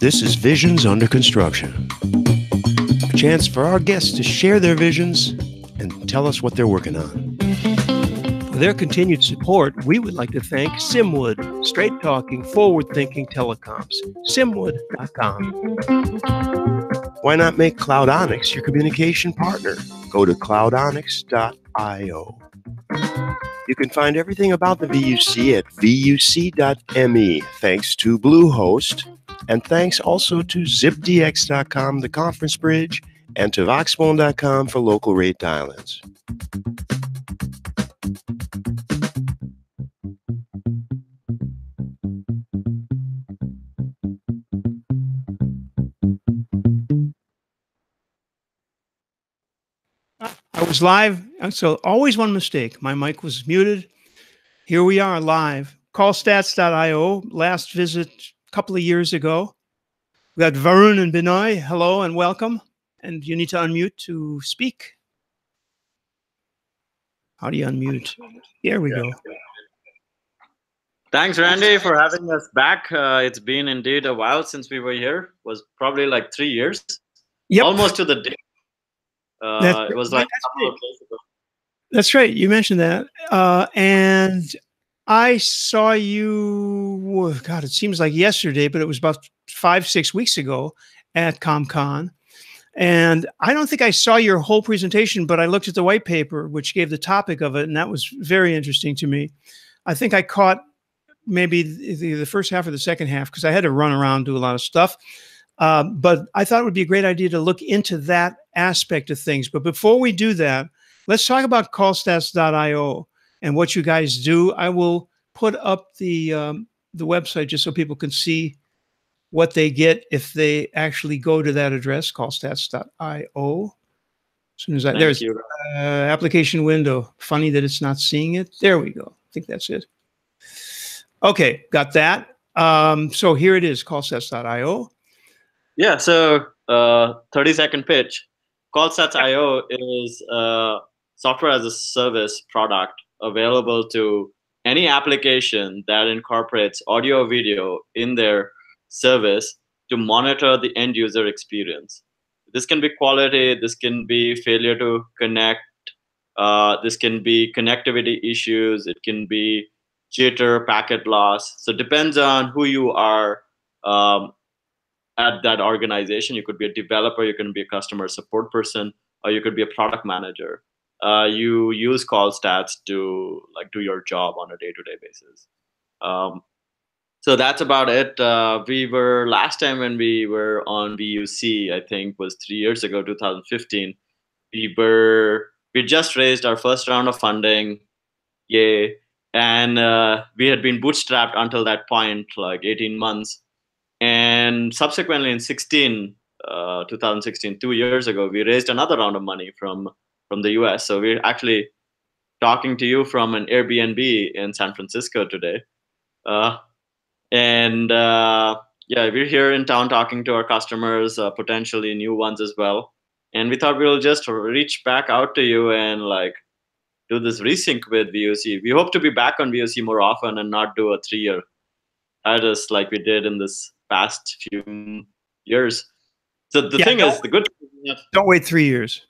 This is Visions Under Construction, a chance for our guests to share their visions and tell us what they're working on. For their continued support, we would like to thank Simwood, straight-talking, forward-thinking telecoms. Simwood.com. Why not make Cloudonics your communication partner? Go to cloudonics.io. You can find everything about the VUC at vuc.me, thanks to Bluehost, and thanks also to zipdx.com, the conference bridge, and to voxphone.com for local rate dial-ins. I was live, so always one mistake. My mic was muted. Here we are live. Callstats.io, last visit a couple of years ago. We got Varun and Binoy. Hello and welcome. And you need to unmute to speak. How do you unmute? Here we go. Thanks, Randy, for having us back. It's been indeed a while since we were here. It was probably like 3 years. Yep. Almost to the day. It was like that's right. You mentioned that. And I saw you, God, it seems like yesterday, but it was about 5-6 weeks ago at CommCon. And I don't think I saw your whole presentation, but I looked at the white paper, which gave the topic of it, and that was very interesting to me. I think I caught maybe the first half or the second half because I had to run around, do a lot of stuff. But I thought it would be a great idea to look into that aspect of things. But before we do that, let's talk about callstats.io and what you guys do. I will put up the website just so people can see what they get if they actually go to that address, callstats.io. As soon as there's application window. Funny that it's not seeing it. There we go. I think that's it. Okay, got that. So here it is, callstats.io. Yeah, so 30-second pitch. Callstats.io is a software as a service product available to any application that incorporates audio or video in their service to monitor the end user experience. This can be quality, this can be failure to connect, this can be connectivity issues, it can be jitter, packet loss. So it depends on who you are at that organization. You could be a developer, you can be a customer support person, or you could be a product manager. You use Callstats to do your job on a day-to-day basis. So that's about it. We were last time when we were on VUC, I think was 3 years ago, 2015. We just raised our first round of funding, yay! And we had been bootstrapped until that point, like 18 months. And subsequently in 2016, 2 years ago, we raised another round of money from the US. So we're actually talking to you from an Airbnb in San Francisco today. Yeah, we're here in town talking to our customers, potentially new ones as well. And we thought we'll just reach back out to you and do this resync with VOC. We hope to be back on VOC more often and not do a 3-year hiatus like we did in this past few years. So the thing is, the good thing, don't wait 3 years.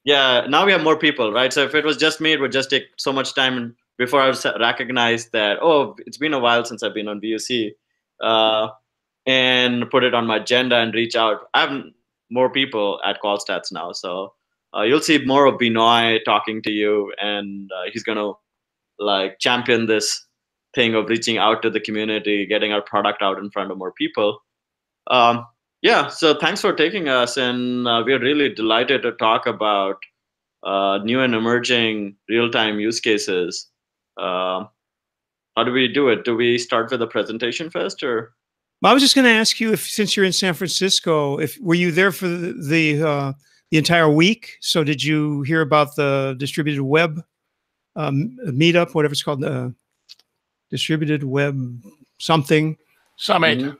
Yeah, now we have more people, right? So if it was just me, it would just take so much time before I recognized that, oh, it's been a while since I've been on VOC, and put it on my agenda and reach out. I have more people at Callstats now, so you'll see more of Binoy talking to you, and he's going to champion this thing of reaching out to the community, getting our product out in front of more people. Yeah, so thanks for taking us, and we're really delighted to talk about new and emerging real-time use cases. How do we do it? Do we start with a presentation first, or? Well, I was just going to ask you, since you're in San Francisco, were you there for the entire week? So did you hear about the distributed web meetup, whatever it's called, distributed web something summit? Mm-hmm.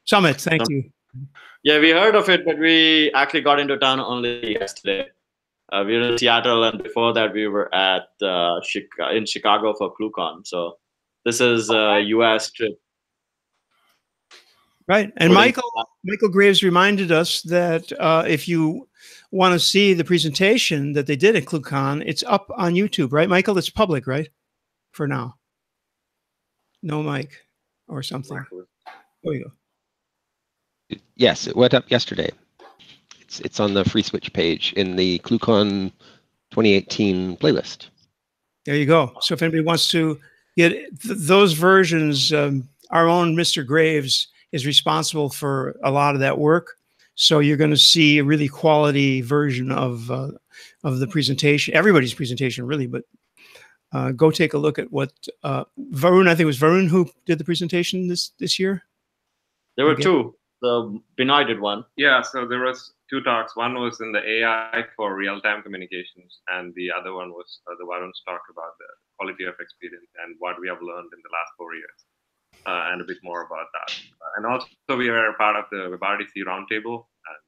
Summit. Thank you. Yeah, we heard of it, but we actually got into town only yesterday. We were in Seattle, and before that, we were at in Chicago for CommCon. So this is a U.S. trip. Right. And putting. Michael Graves reminded us that if you want to see the presentation that they did at ClueCon, it's up on YouTube, right, Michael? It's public, right? For now. No mic or something. There you go. Yes, it went up yesterday. It's on the Free Switch page in the ClueCon 2018 playlist. There you go. So if anybody wants to get those versions, our own Mr. Graves is responsible for a lot of that work. So you're going to see a really quality version of the presentation, everybody's presentation, really. But go take a look at what Varun. I think it was Varun who did the presentation this year. There were two. The Binoy did one. Yeah, so there was two talks. One was in the AI for real-time communications, and the other one was the Varun's talk about the quality of experience and what we have learned in the last 4 years, and a bit more about that. And also, we were part of the WebRTC roundtable and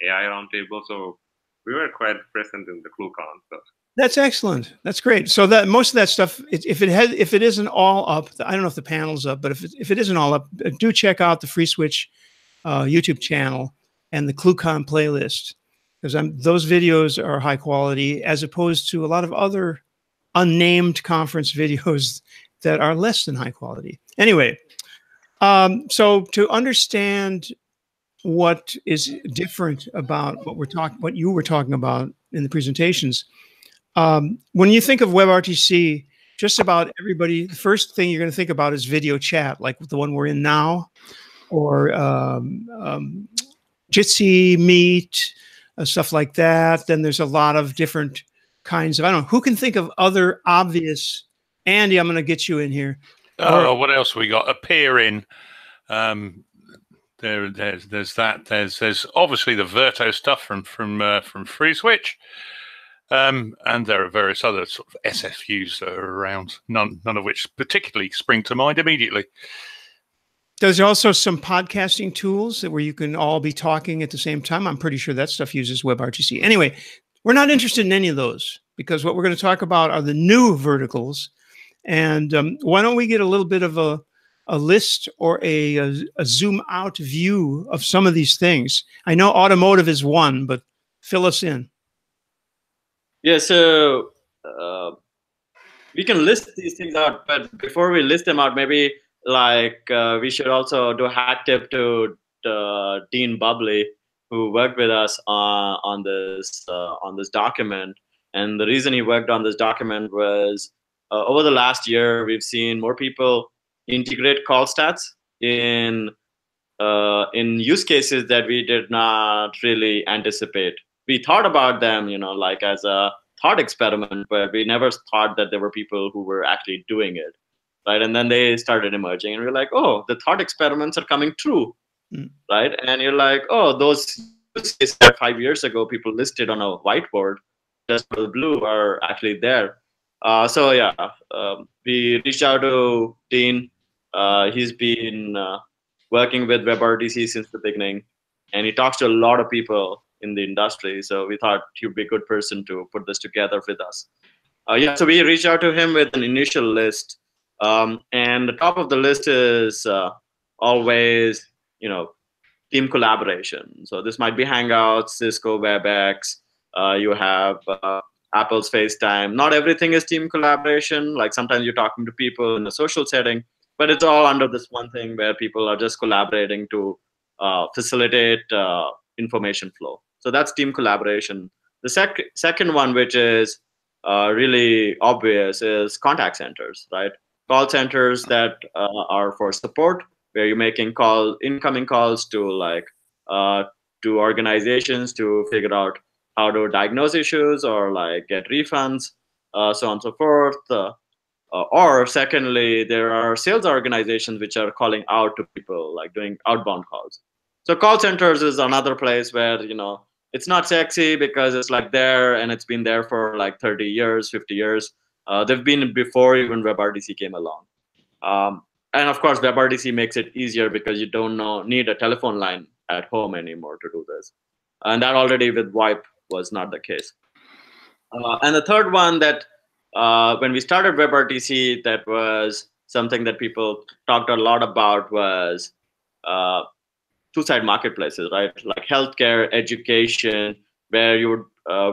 AI roundtable, so we were quite present in the ClueCon. So. That's excellent. That's great. So that most of that stuff, if it isn't all up, I don't know if the panel's up, but if it isn't all up, do check out the Free Switch YouTube channel and the ClueCon playlist, because those videos are high quality as opposed to a lot of other unnamed conference videos that are less than high quality. Anyway, so to understand what is different about what you were talking about in the presentations, when you think of WebRTC, just about everybody, the first thing you're going to think about is video chat, like the one we're in now, or Jitsi, Meet, stuff like that. Then there's a lot of different kinds of, I don't know, who can think of other obvious, Andy, I'm going to get you in here. What else we got? Appear in. There's that. There's obviously the Verto stuff from Free Switch. And there are various other sort of SFUs that are around, none of which particularly spring to mind immediately. There's also some podcasting tools where you can all be talking at the same time. I'm pretty sure that stuff uses WebRTC. Anyway, we're not interested in any of those because what we're going to talk about are the new verticals. And why don't we get a little bit of a list or a zoom out view of some of these things? I know automotive is one, but fill us in. Yeah, so we can list these things out, but before we list them out, maybe we should also do a hat tip to Dean Bubbly, who worked with us on this document. And the reason he worked on this document was over the last year, we've seen more people integrate Callstats in use cases that we did not really anticipate. We thought about them, like as a thought experiment, but we never thought that there were people who were actually doing it, right? And then they started emerging, and we're like, oh, the thought experiments are coming true, right? And you're like, oh, those use cases that 5 years ago people listed on a whiteboard, just for the blue, are actually there. So yeah, we reached out to Dean. He's been working with WebRTC since the beginning, and he talks to a lot of people in the industry. So we thought he would be a good person to put this together with us. Yeah, so we reached out to him with an initial list. And the top of the list is always, team collaboration. So this might be Hangouts, Cisco WebEx. You have Apple's FaceTime. Not everything is team collaboration. Like sometimes you're talking to people in a social setting, but it's all under this one thing where people are just collaborating to facilitate information flow. So that's team collaboration. The second one, which is really obvious, is contact centers, right? Call centers that are for support, where you're making incoming calls to to organizations to figure out how to diagnose issues or get refunds, so on and so forth. Or secondly, there are sales organizations which are calling out to people, like doing outbound calls. So call centers is another place where, it's not sexy because it's there and it's been there for 30 years, 50 years. They've been before even WebRTC came along. And of course, WebRTC makes it easier because you don't need a telephone line at home anymore to do this. And that already with Wipe was not the case. And the third one that when we started WebRTC, that was something that people talked a lot about was two-side marketplaces, right? Like healthcare, education, where you would,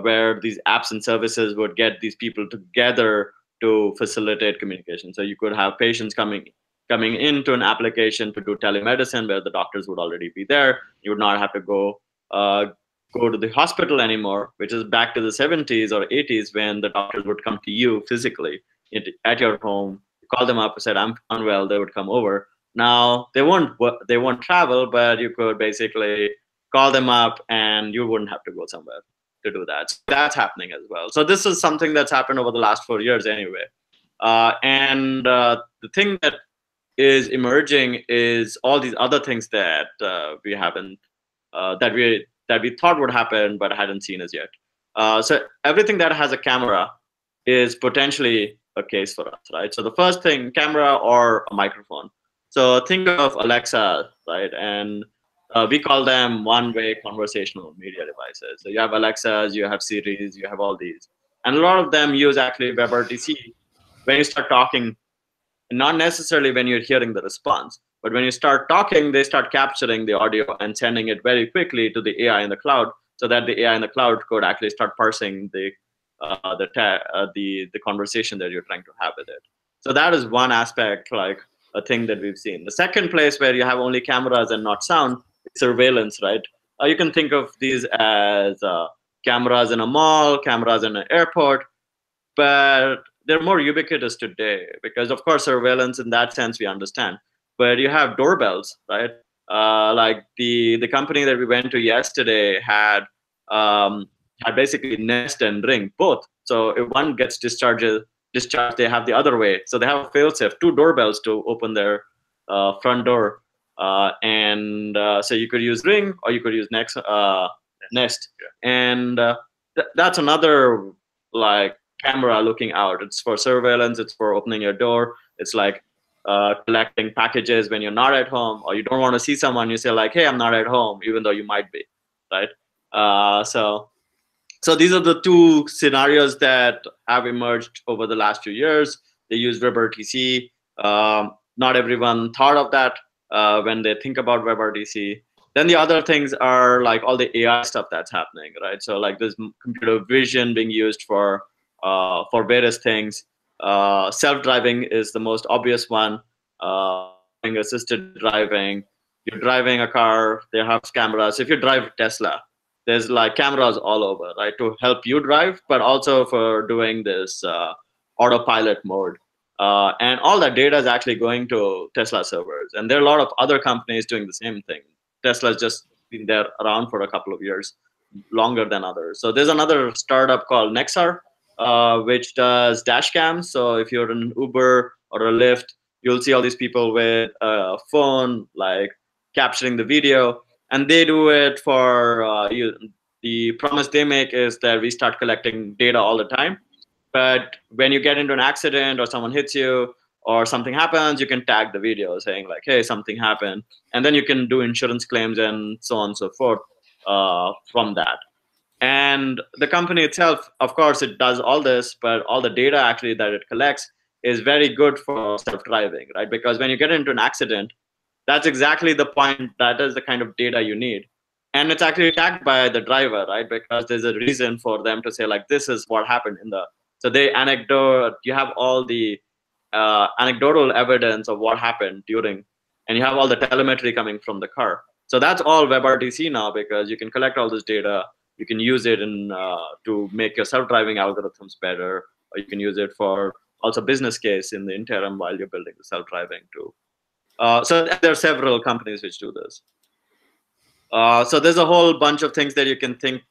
where these apps and services would get these people together to facilitate communication. So you could have patients coming into an application to do telemedicine where the doctors would already be there. You would not have to go to the hospital anymore, which is back to the 70s or 80s when the doctors would come to you physically at your home. You call them up and said, I'm unwell, they would come over. Now they won't travel, but you could basically call them up and you wouldn't have to go somewhere to do that. So that's happening as well. So this is something that's happened over the last 4 years anyway. The thing that is emerging is all these other things that we haven't that we thought would happen but hadn't seen as yet. So everything that has a camera is potentially a case for us, right? So the first thing, camera or a microphone. So think of Alexa, right? And we call them one-way conversational media devices. So you have Alexas, you have Siris, you have all these. And a lot of them use actually WebRTC. When you start talking, not necessarily when you're hearing the response, but when you start talking, they start capturing the audio and sending it very quickly to the AI in the cloud, so that the AI in the cloud could actually start parsing the conversation that you're trying to have with it. So that is one aspect, like a thing that we've seen. The second place where you have only cameras and not sound is surveillance, right? You can think of these as cameras in a mall, cameras in an airport, but they're more ubiquitous today because, of course, surveillance in that sense we understand. But you have doorbells, right? Like the company that we went to yesterday had basically Nest and Ring both. So if one gets discharged, they have the other way. So they have a fail-safe, 2 doorbells to open their front door. So you could use Ring or you could use Nest. Yeah. And that's another like camera looking out. It's for surveillance. It's for opening your door. It's like collecting packages when you're not at home or you don't want to see someone. You say like, hey, I'm not at home, even though you might be, right? So these are the 2 scenarios that have emerged over the last few years. They use WebRTC. Not everyone thought of that when they think about WebRTC. Then the other things are like all the AI stuff that's happening, right? So like there's computer vision being used for various things. Self-driving is the most obvious one. Assisted driving. You're driving a car, they have cameras. If you drive Tesla, there's like cameras all over, right, to help you drive, but also for doing this autopilot mode. And all that data is actually going to Tesla servers. And there are a lot of other companies doing the same thing. Tesla's just been there around for a couple of years, longer than others. So there's another startup called Nexar, which does dash cams. So if you're in Uber or a Lyft, you'll see all these people with a phone, like capturing the video. And they do it for the promise they make is that we start collecting data all the time. But when you get into an accident or someone hits you or something happens, you can tag the video saying like, hey, something happened. And then you can do insurance claims and so on and so forth from that. And the company itself, of course, it does all this, but all the data actually that it collects is very good for self-driving, right? Because when you get into an accident, that's exactly the point. That is the kind of data you need. And it's actually tagged by the driver, right? Because there's a reason for them to say like, this is what happened in the, so they anecdote, you have all the anecdotal evidence of what happened during, and you have all the telemetry coming from the car. So that's all WebRTC now, because you can collect all this data. You can use it in to make your self-driving algorithms better, or you can use it for also business case in the interim while you're building the self-driving too. So there are several companies which do this. So there's a whole bunch of things that you can think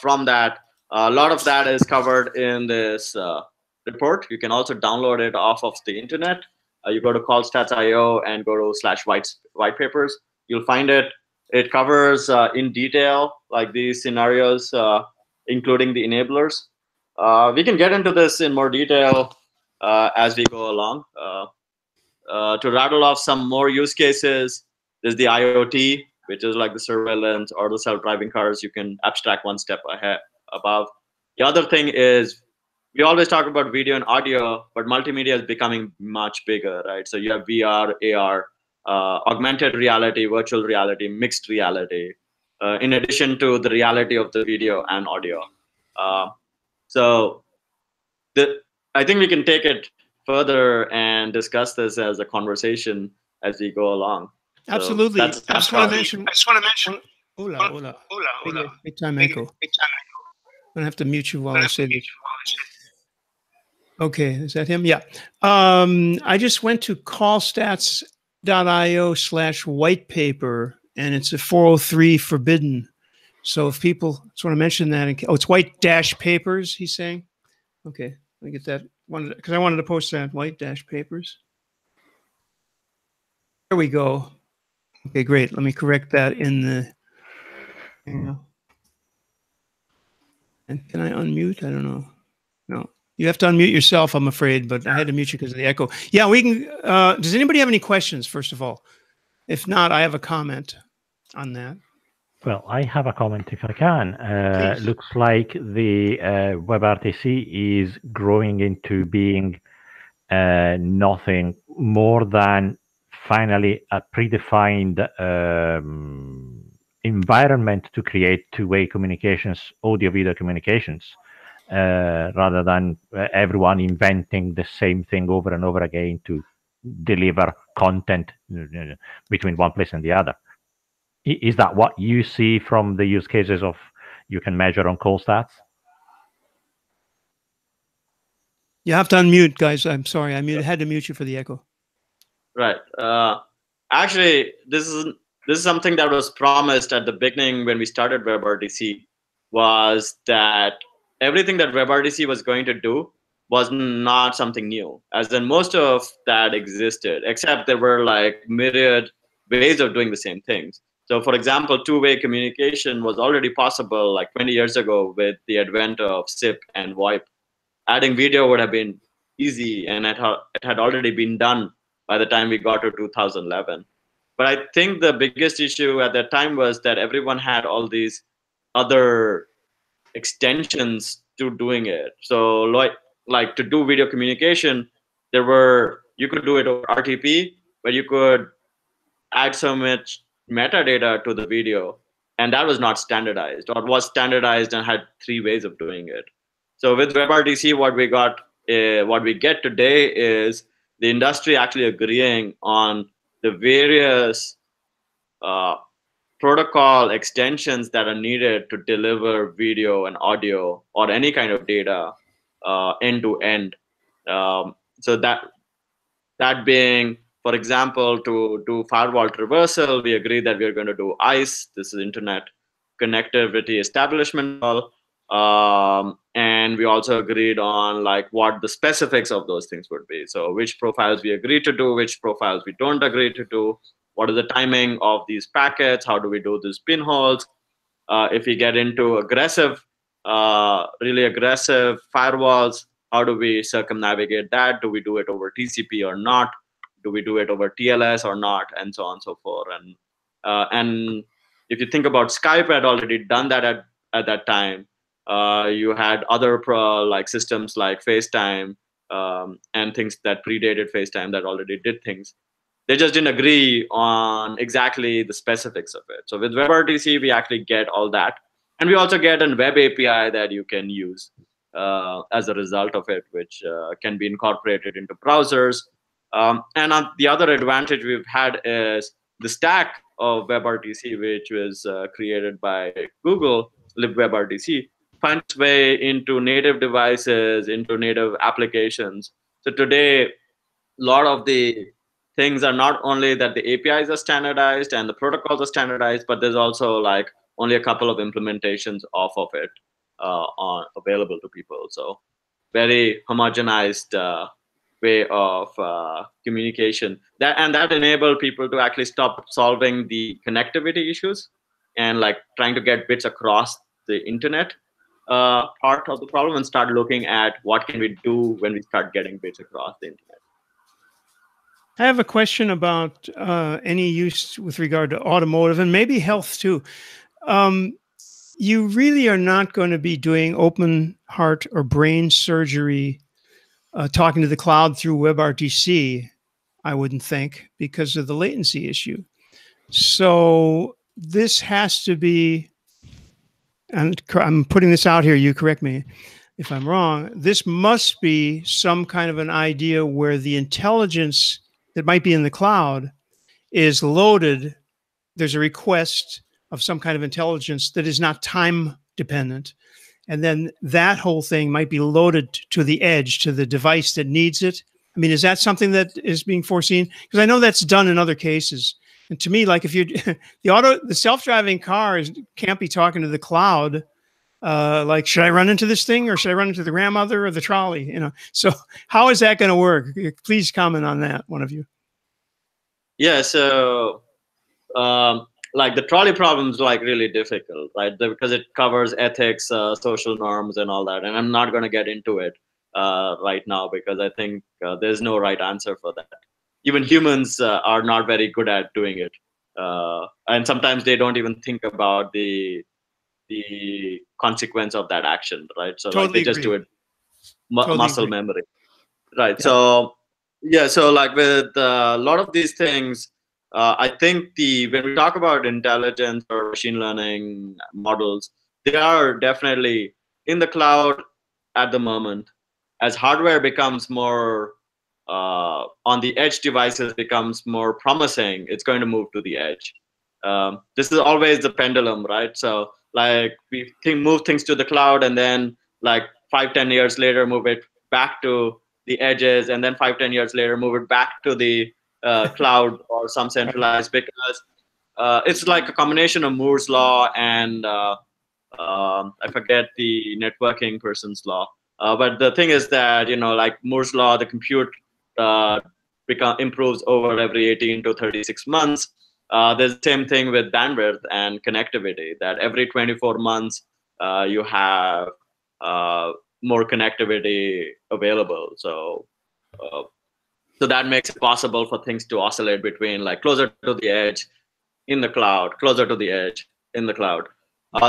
from that. A lot of that is covered in this report. You can also download it off of the internet. You go to Callstats IO and go to /white papers. You'll find it. It covers in detail like these scenarios, including the enablers. We can get into this in more detail as we go along. To rattle off some more use cases, there's the IoT, which is like the surveillance or the self-driving cars. You can abstract one step ahead above. The other thing is, we always talk about video and audio, but multimedia is becoming much bigger, right? So you have VR, AR, augmented reality, virtual reality, mixed reality, in addition to the reality of the video and audio. So I think we can take it further and discuss this as a conversation as we go along. Absolutely. So I just want to mention. Hola. Big time echo. I'm going to have to mute you while I say this. Okay, is that him? Yeah. I just went to callstats.io/white paper, and it's a 403 forbidden. So if people just want to mention that, it's white dash papers, he's saying. Okay, let me get that one because I wanted to post that white dash papers. There we go. Okay, great. Let me correct that in the. And can I unmute? I don't know. No, you have to unmute yourself, I'm afraid, but I had to mute you because of the echo. Yeah, we can. Does anybody have any questions, first of all? If not, I have a comment on that. Well, I have a comment if I can. Looks like the WebRTC is growing into being nothing more than finally a predefined environment to create two-way communications, audio-video communications, rather than everyone inventing the same thing over and over again to deliver content between one place and the other. Is that what you see from the use cases of you can measure on Callstats? You have to unmute, guys. I'm sorry. I had to mute you for the echo. Right. Actually, this is something that was promised at the beginning when we started WebRTC, was that everything that WebRTC was going to do was not something new. As in, most of that existed, except there were like myriad ways of doing the same things. So for example, two-way communication was already possible like 20 years ago with the advent of SIP and VoIP. Adding video would have been easy, and it had already been done by the time we got to 2011. But I think the biggest issue at that time was that everyone had all these other extensions to doing it. So like to do video communication, you could do it over RTP, but you could add so much metadata to the video, and that was not standardized, or was standardized and had 3 ways of doing it. So with WebRTC, what we get today is the industry actually agreeing on the various protocol extensions that are needed to deliver video and audio or any kind of data end to end. So that being, for example, to do firewall traversal, we agree that we're going to do ICE. This is Internet Connectivity Establishment. And we also agreed on like what the specifics of those things would be. So which profiles we agree to do, which profiles we don't agree to do, what is the timing of these packets, how do we do these pinholes. If we get into really aggressive firewalls, how do we circumnavigate that? Do we do it over TCP or not? Do we do it over TLS or not? And so on and so forth. And if you think about Skype, had already done that at that time. You had other like systems like FaceTime and things that predated FaceTime that already did things. They just didn't agree on exactly the specifics of it. So with WebRTC, we actually get all that. And we also get a web API that you can use as a result of it, which can be incorporated into browsers. And the other advantage we've had is the stack of WebRTC, which was created by Google, libWebRTC, finds its way into native devices, into native applications. So today, a lot of the things are not only that the APIs are standardized and the protocols are standardized, but there's also like only a couple of implementations off of it available to people. So very homogenized way of communication. That enabled people to actually stop solving the connectivity issues and like trying to get bits across the internet part of the problem, and start looking at what can we do when we start getting bits across the internet. I have a question about any use with regard to automotive and maybe health too. You really are not going to be doing open heart or brain surgery, talking to the cloud through WebRTC. I wouldn't think, because of the latency issue. So this has to be, and I'm putting this out here, you correct me if I'm wrong, this must be some kind of an idea where the intelligence that might be in the cloud is loaded. There's a request of some kind of intelligence that is not time dependent. And then that whole thing might be loaded to the edge, to the device that needs it. I mean, is that something that is being foreseen? Because I know that's done in other cases. And to me, like if you, the self-driving car can't be talking to the cloud. Like, should I run into this thing or should I run into the grandmother or the trolley? You know, so how is that going to work? Please comment on that, one of you. Yeah, so like the trolley problem is like really difficult, right? Because it covers ethics, social norms, and all that. And I'm not going to get into it right now because I think there's no right answer for that. Even humans are not very good at doing it, and sometimes they don't even think about the consequence of that action, right? So totally like they just agree. do it Totally muscle agree. memory, right? Yeah. So yeah, so like with a lot of these things, I think when we talk about intelligence or machine learning models, they are definitely in the cloud at the moment. As hardware becomes more on the edge, devices becomes more promising, it's going to move to the edge. This is always the pendulum, right? So like we move things to the cloud, and then like 5-10 years later move it back to the edges, and then 5-10 years later move it back to the cloud or some centralized, because it's like a combination of Moore's law and I forget the networking person's law. But the thing is that, you know, like Moore's law, the compute improves over every 18 to 36 months. There's the same thing with bandwidth and connectivity, that every 24 months you have more connectivity available. So that makes it possible for things to oscillate between like closer to the edge, in the cloud, closer to the edge, in the cloud.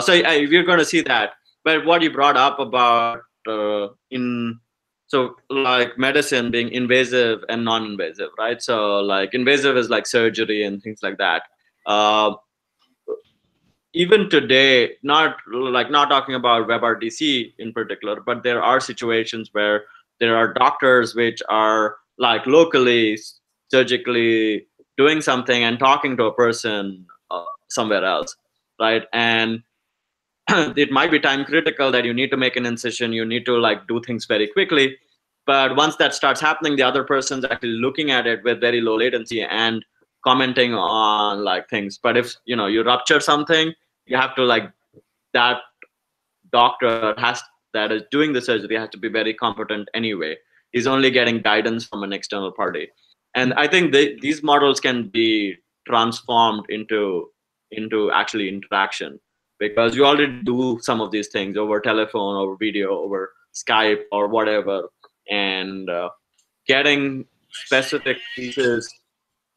So we're going to see that. But what you brought up about so like medicine being invasive and non-invasive, right? So like invasive is like surgery and things like that. Even today, not talking about WebRTC in particular, but there are situations where there are doctors which are like locally, surgically doing something and talking to a person somewhere else, right? And it might be time critical that you need to make an incision, you need to like do things very quickly. But once that starts happening, the other person's actually looking at it with very low latency and commenting on like things. But if you rupture something, you have to like that doctor that is doing the surgery has to be very competent anyway. He's only getting guidance from an external party. And I think these models can be transformed into actually interaction, because you already do some of these things over telephone, over video, over Skype or whatever, and getting specific pieces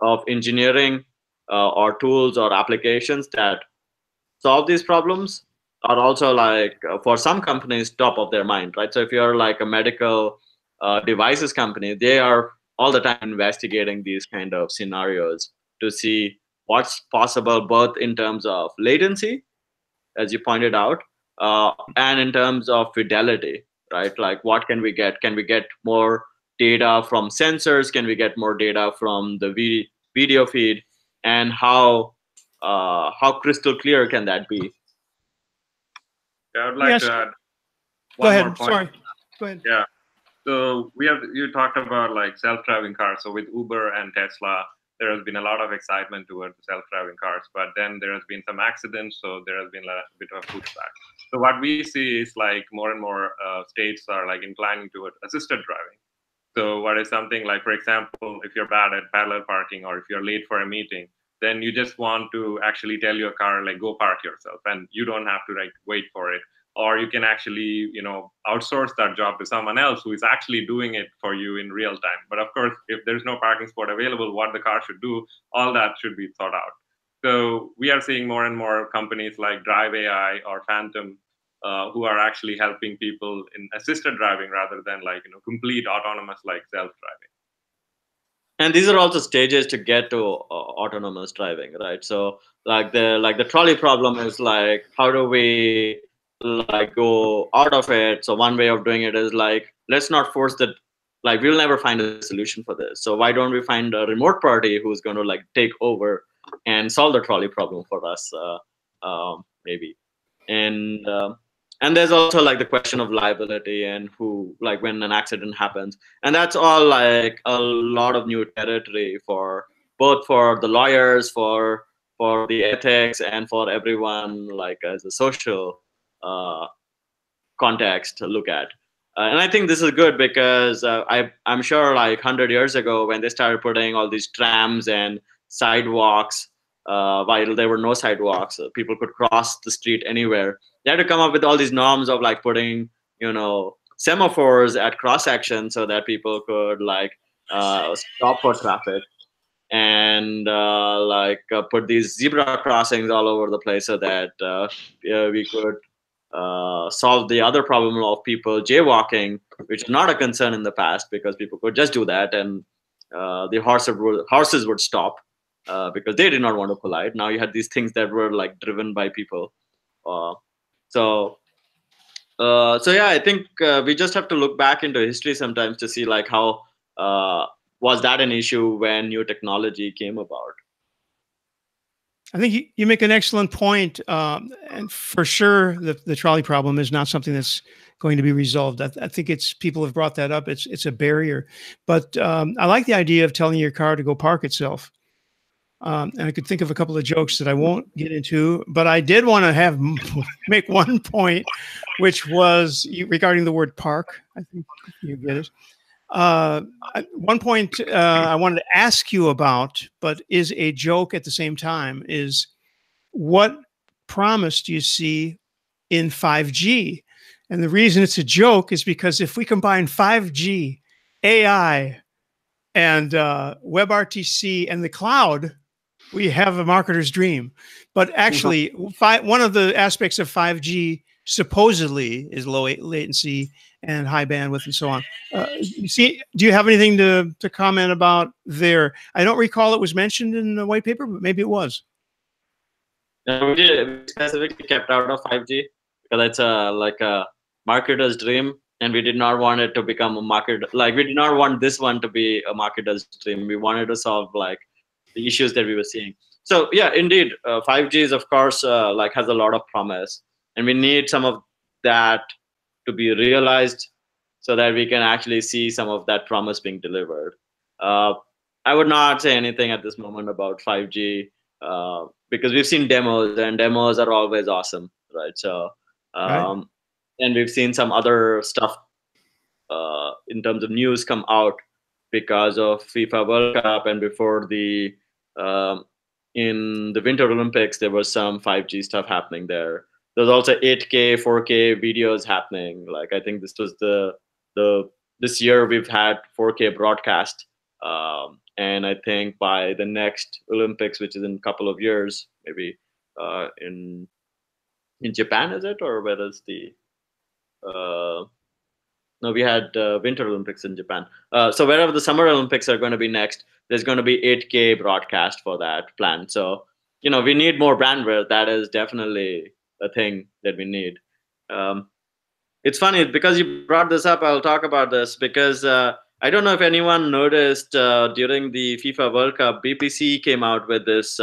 of engineering or tools or applications that solve these problems are also like for some companies top of their mind, right? So if you're like a medical devices company, they are all the time investigating these kind of scenarios to see what's possible, both in terms of latency, as you pointed out, and in terms of fidelity, right? Like what can we get? Can we get more data from sensors? Can we get more data from the video feed? And how crystal clear can that be? Yeah, I would like to add one more point. Sorry. Go ahead. Yeah. So you talked about like self-driving cars. So with Uber and Tesla, there has been a lot of excitement towards self-driving cars, but then there has been some accidents, so there has been a bit of pushback. So what we see is like more and more states are like inclining toward assisted driving. So what is something like, for example, if you're bad at parallel parking or if you're late for a meeting, then you just want to actually tell your car, like, go park yourself, and you don't have to like wait for it. Or you can actually, outsource that job to someone else who is actually doing it for you in real time. But of course, if there's no parking spot available, what the car should do, all that should be thought out. So we are seeing more and more companies like Drive AI or Phantom who are actually helping people in assisted driving rather than like complete autonomous like self-driving. And these are also stages to get to autonomous driving, right? So like the trolley problem is like, how do we like go out of it? So one way of doing it is like, let's not force the, like we'll never find a solution for this, so why don't we find a remote party who's going to like take over and solve the trolley problem for us, maybe. And there's also like the question of liability and who, like when an accident happens, and that's all like a lot of new territory for both for the lawyers, for the ethics, and for everyone like as a social uh, context to look at. And I think this is good because I'm sure like 100 years ago when they started putting all these trams and sidewalks, while there were no sidewalks, people could cross the street anywhere. They had to come up with all these norms of like putting, semaphores at cross sections so that people could like stop for traffic, and put these zebra crossings all over the place so that we could solve the other problem of people jaywalking, which is not a concern in the past because people could just do that, and the horses would stop because they did not want to collide. Now you had these things that were like driven by people. Uh, so so yeah, I think we just have to look back into history sometimes to see like how was that an issue when new technology came about. I think you make an excellent point, and for sure, the trolley problem is not something that's going to be resolved. I think people have brought that up. It's a barrier, but I like the idea of telling your car to go park itself. And I could think of a couple of jokes that I won't get into, but I did want to make one point, which was regarding the word park. I think you get it. One point I wanted to ask you about, but is a joke at the same time, is what promise do you see in 5G? And the reason it's a joke is because if we combine 5G, AI, and WebRTC and the cloud, we have a marketer's dream. But actually, one of the aspects of 5G supposedly is low latency and high bandwidth and so on. Do you have anything to comment about there? I don't recall it was mentioned in the white paper, but maybe it was. No, we specifically kept out of 5G because it's like a marketer's dream, and we did not want it to become a market. Like we did not want this one to be a marketer's dream. We wanted to solve like the issues that we were seeing. So yeah, indeed, 5G is of course like has a lot of promise, and we need some of that to be realized so that we can actually see some of that promise being delivered. I would not say anything at this moment about 5G because we've seen demos, and demos are always awesome, right? So, Right. and we've seen some other stuff in terms of news come out because of FIFA World Cup, and before the in the Winter Olympics, there was some 5G stuff happening there. There's also 8K, 4K videos happening. Like I think this was this year we've had 4K broadcast, and I think by the next Olympics, which is in a couple of years, maybe in Japan, is it, or where is the no, we had Winter Olympics in Japan. So wherever the Summer Olympics are going to be next, there's going to be 8K broadcast for that plan. So, we need more bandwidth. That is definitely a thing that we need. It's funny because you brought this up. I'll talk about this because I don't know if anyone noticed during the FIFA World Cup, BBC came out with this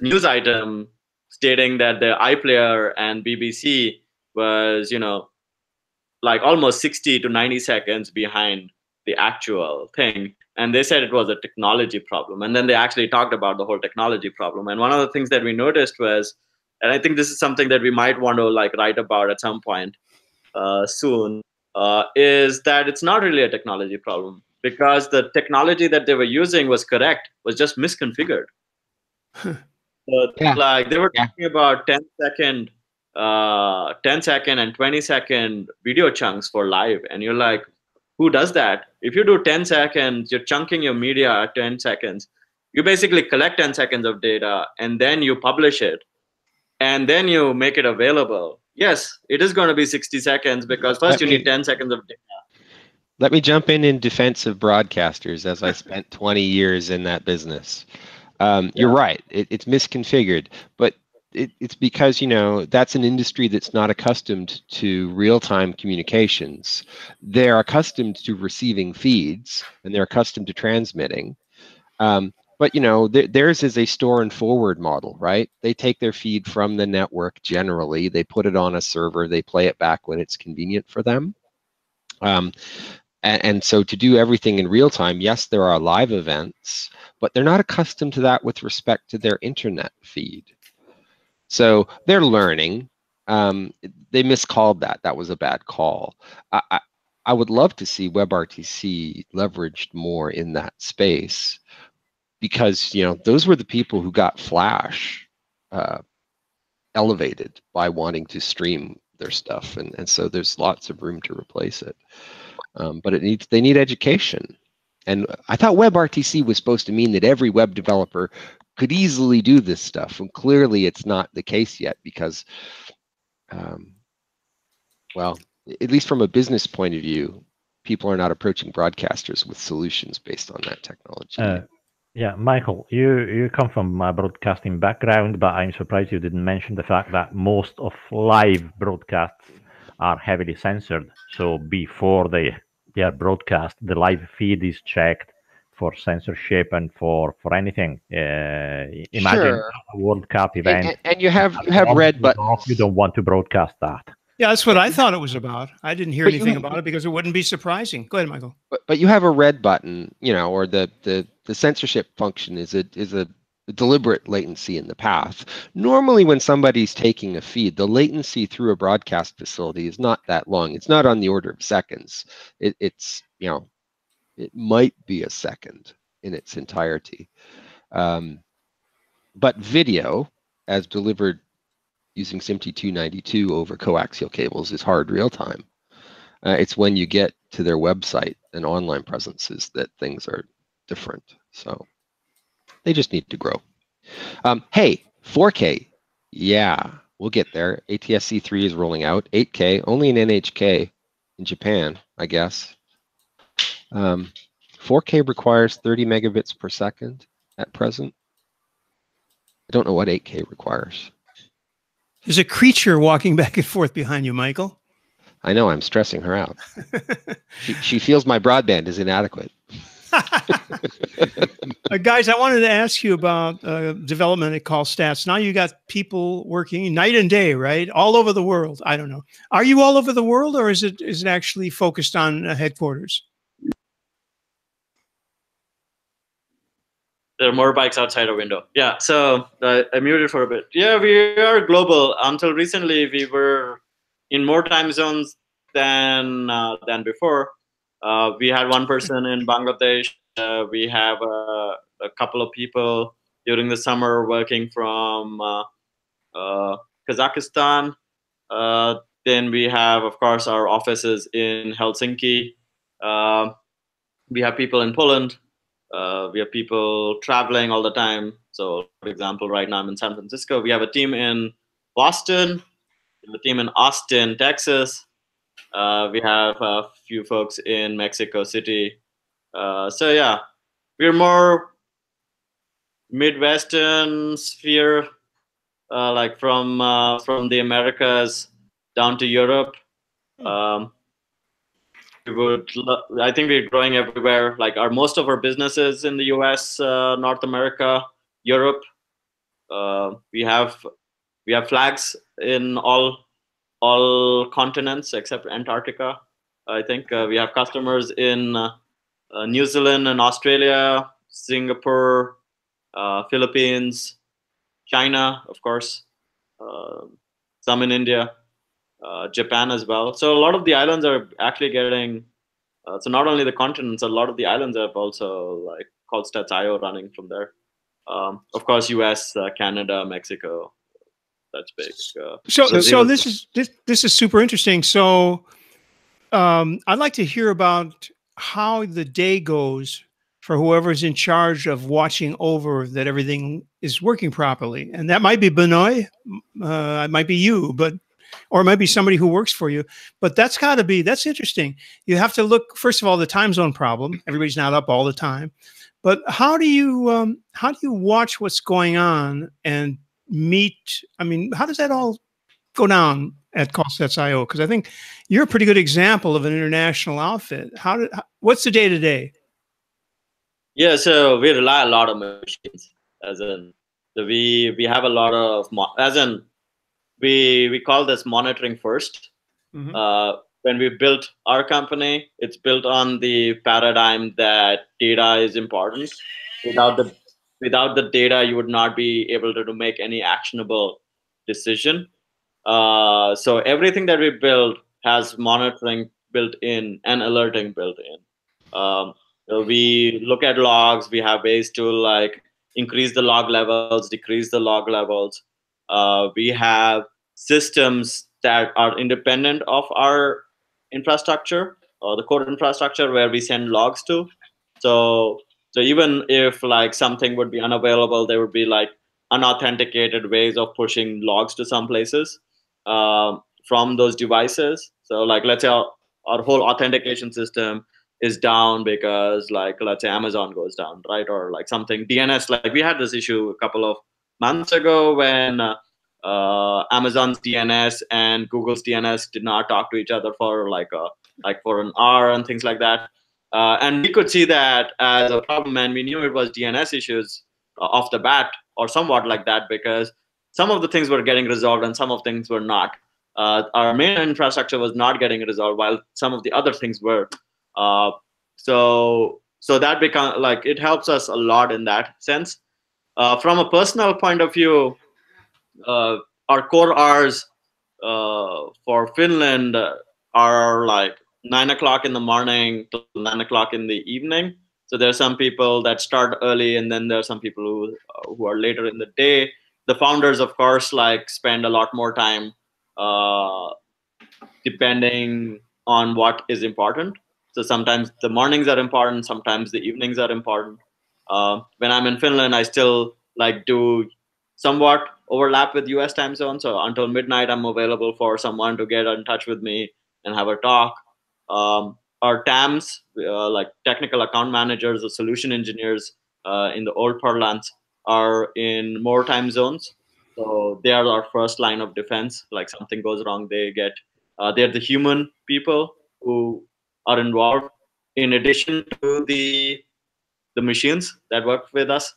news item stating that the iPlayer and BBC was, like almost 60 to 90 seconds behind the actual thing. And they said it was a technology problem. And then they actually talked about the whole technology problem. And one of the things that we noticed was, and I think this is something that we might want to like write about at some point soon, is that it's not really a technology problem because the technology that they were using was correct, was just misconfigured. So, like they were talking about 10-second and 20-second video chunks for live, and you're like, who does that? If you do 10 seconds, you're chunking your media at 10 seconds. You basically collect 10 seconds of data and then you publish it and then you make it available. Yes, it is going to be 60 seconds because first you need 10 seconds of data. Let me jump in defense of broadcasters, as I spent 20 years in that business. You're right. It's misconfigured, but it's because, you know, that's an industry that's not accustomed to real-time communications. They're accustomed to receiving feeds, and they're accustomed to transmitting. But, you know, theirs is a store and forward model, right? They take their feed from the network generally, they put it on a server, they play it back when it's convenient for them. And so to do everything in real time, yes, there are live events, but they're not accustomed to that with respect to their internet feed. So they're learning. They miscalled that. That was a bad call. I would love to see WebRTC leveraged more in that space, because, you know, those were the people who got Flash elevated by wanting to stream their stuff, and so there's lots of room to replace it. But they need education. And I thought WebRTC was supposed to mean that every web developer could easily do this stuff. And clearly it's not the case yet, because, well, at least from a business point of view, people are not approaching broadcasters with solutions based on that technology. Yeah, Michael, you come from a broadcasting background, but I'm surprised you didn't mention the fact that most of live broadcasts are heavily censored. So before they are broadcast, the live feed is checked for censorship and for anything. Imagine a World Cup event, and you have red buttons. You don't want to broadcast that. Yeah, that's what I thought it was about. I didn't hear anything about it because it wouldn't be surprising. Go ahead, Michael. But you have a red button, you know, or the censorship function is a deliberate latency in the path. Normally, when somebody's taking a feed, the latency through a broadcast facility is not that long. It's not on the order of seconds. It's, you know, it might be a second in its entirety. But video, as delivered using SMPTE 292 over coaxial cables, is hard real time. It's when you get to their website and online presences that things are different. So they just need to grow. Hey, 4K, yeah, we'll get there. ATSC3 is rolling out. 8K, only in NHK in Japan, I guess. 4K requires 30 megabits per second at present. I don't know what 8K requires. There's a creature walking back and forth behind you, Michael. I know, I'm stressing her out. She feels my broadband is inadequate. Guys, I wanted to ask you about development at Callstats. Now you got people working night and day, right? All over the world. I don't know. Are you all over the world, or is it actually focused on headquarters? There are more bikes outside our window. Yeah, so I muted for a bit. Yeah, we are global. Until recently, we were in more time zones than before. We had one person in Bangladesh. We have a couple of people during the summer working from Kazakhstan. Then we have, of course, our offices in Helsinki. We have people in Poland. We have people traveling all the time. So, for example, right now I'm in San Francisco. We have a team in Boston, a team in Austin, Texas. We have a few folks in Mexico City. So yeah, we're more Midwestern sphere, like from the Americas down to Europe. I think we're growing everywhere. Like most of our businesses in the U.S., North America, Europe. We have flags in all continents except Antarctica. I think we have customers in New Zealand and Australia, Singapore, Philippines, China, of course, some in India. Japan as well. So a lot of the islands are actually getting, so not only the continents, a lot of the islands have also like Callstats IO running from there. Of course, US, Canada, Mexico, that's big. So this is super interesting. So I'd like to hear about how the day goes for whoever's in charge of watching over that everything is working properly. And that might be Binoy, it might be you, but or it might be somebody who works for you. But that's got to be, that's interesting. You have to look, first of all, the time zone problem. Everybody's not up all the time. But how do you watch what's going on and meet? I mean, how does that all go down at Callstats IO? Because I think you're a pretty good example of an international outfit. What's the day to day? Yeah, so we rely a lot on machines, as in we have a lot of we call this monitoring first. When we built our company, it's built on the paradigm that data is important. Without the data, you would not be able to make any actionable decision. So everything that we build has monitoring built in and alerting built in. So we look at logs. We have ways to like increase the log levels, decrease the log levels. We have systems that are independent of our infrastructure or the core infrastructure where we send logs to. So even if like something would be unavailable, there would be like unauthenticated ways of pushing logs to some places from those devices. So like let's say our whole authentication system is down because like let's say Amazon goes down, right? Or like something DNS, like we had this issue a couple of months ago when Amazon's DNS and Google's DNS did not talk to each other for for an hour and things like that. And we could see that as a problem, and we knew it was DNS issues off the bat or somewhat like that, because some of the things were getting resolved and some of things were not. Our main infrastructure was not getting resolved while some of the other things were. So that become like it helps us a lot in that sense. From a personal point of view, our core hours for Finland are like 9 o'clock in the morning to 9 o'clock in the evening. So there are some people that start early, and then there are some people who are later in the day. The founders, of course, like spend a lot more time depending on what is important. So sometimes the mornings are important, sometimes the evenings are important. When I'm in Finland, I still like do somewhat overlap with US time zone. So until midnight, I'm available for someone to get in touch with me and have a talk. Our TAMs, like technical account managers or solution engineers in the old parlance, are in more time zones. So they are our first line of defense. Like something goes wrong, they're the human people who are involved in addition to the machines that work with us.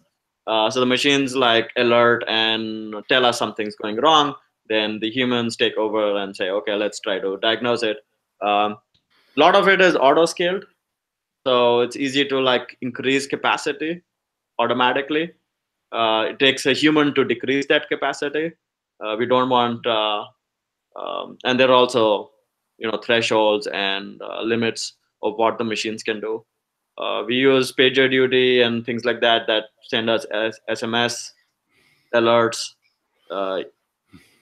So the machines like alert and tell us something's going wrong. Then the humans take over and say, okay, let's try to diagnose it. A lot of it is auto scaled. So it's easy to like increase capacity automatically. It takes a human to decrease that capacity. We don't want, and there are also, thresholds and limits of what the machines can do. We use PagerDuty and things like that send us SMS alerts,